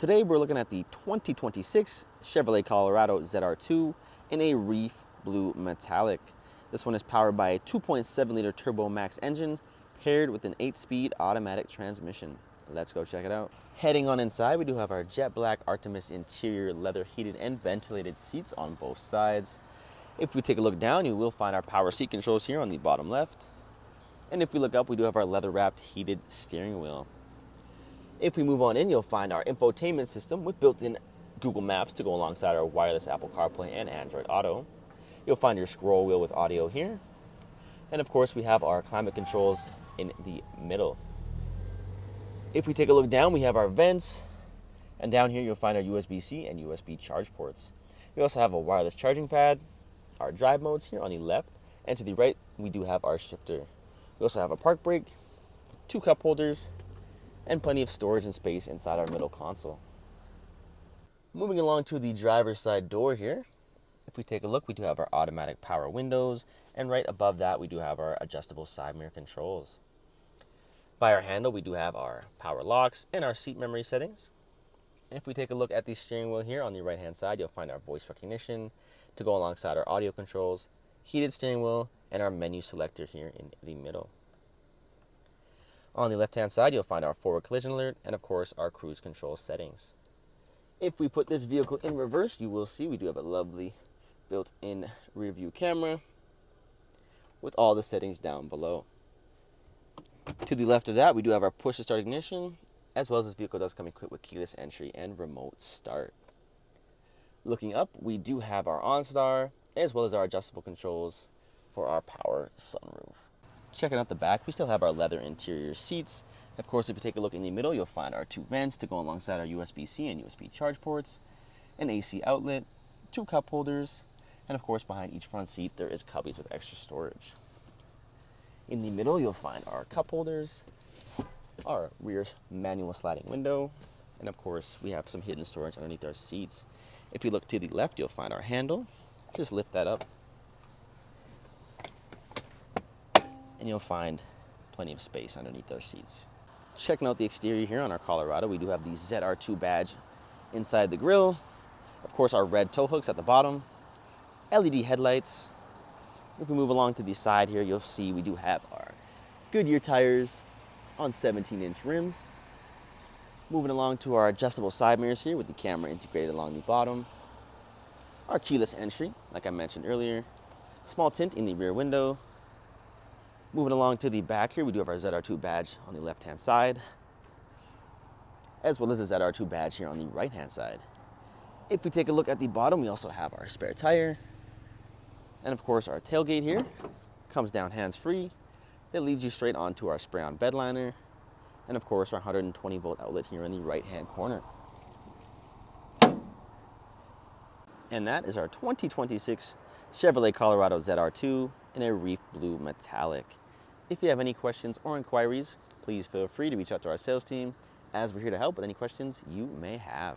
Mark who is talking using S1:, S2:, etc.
S1: Today we're looking at the 2026 Chevrolet Colorado ZR2 in a Reef Blue Metallic. This one is powered by a 2.7-liter TurboMax engine paired with an 8-speed automatic transmission. Let's go check it out. Heading on inside, we do have our jet black Artemis interior leather heated and ventilated seats on both sides. If we take a look down, you will find our power seat controls here on the bottom left. And if we look up, we do have our leather wrapped heated steering wheel. If we move on in, you'll find our infotainment system with built-in Google Maps to go alongside our wireless Apple CarPlay and Android Auto. You'll find your scroll wheel with audio here. And of course, we have our climate controls in the middle. If we take a look down, we have our vents. And down here, you'll find our USB-C and USB charge ports. We also have a wireless charging pad, our drive modes here on the left, and to the right, we do have our shifter. We also have a park brake, 2 cup holders, and plenty of storage and space inside our middle console. Moving along to the driver's side door here, if we take a look, we do have our automatic power windows, and right above that we do have our adjustable side mirror controls. By our handle, we do have our power locks and our seat memory settings. And if we take a look at the steering wheel here on the right hand side, you'll find our voice recognition to go alongside our audio controls, heated steering wheel, and our menu selector here in the middle. On the left-hand side, you'll find our forward collision alert and, of course, our cruise control settings. If we put this vehicle in reverse, you will see we do have a lovely built-in rear view camera with all the settings down below. To the left of that, we do have our push-to-start ignition, as well as this vehicle does come equipped with keyless entry and remote start. Looking up, we do have our OnStar, as well as our adjustable controls for our power sunroof. Checking out the back, we still have our leather interior seats. Of course, if you take a look in the middle, you'll find our 2 vents to go alongside our USB-C and USB charge ports, an AC outlet, 2 cup holders, and of course behind each front seat there is cubbies with extra storage. In the middle, you'll find our cup holders, our rear manual sliding window, and of course we have some hidden storage underneath our seats. If you look to the left, you'll find our handle. Just lift that up, and you'll find plenty of space underneath our seats. Checking out the exterior here on our Colorado, we do have the ZR2 badge inside the grille. Of course, our red tow hooks at the bottom, LED headlights. If we move along to the side here, you'll see we do have our Goodyear tires on 17-inch rims. Moving along to our adjustable side mirrors here with the camera integrated along the bottom. Our keyless entry, like I mentioned earlier. Small tint in the rear window. Moving along to the back here, we do have our ZR2 badge on the left-hand side, as well as the ZR2 badge here on the right-hand side. If we take a look at the bottom, we also have our spare tire. And of course, our tailgate here comes down hands-free. That leads you straight onto our spray-on bed liner. And of course, our 120-volt outlet here in the right-hand corner. And that is our 2026 Chevrolet Colorado ZR2 in a Reef Blue Metallic. If you have any questions or inquiries, please feel free to reach out to our sales team, as we're here to help with any questions you may have.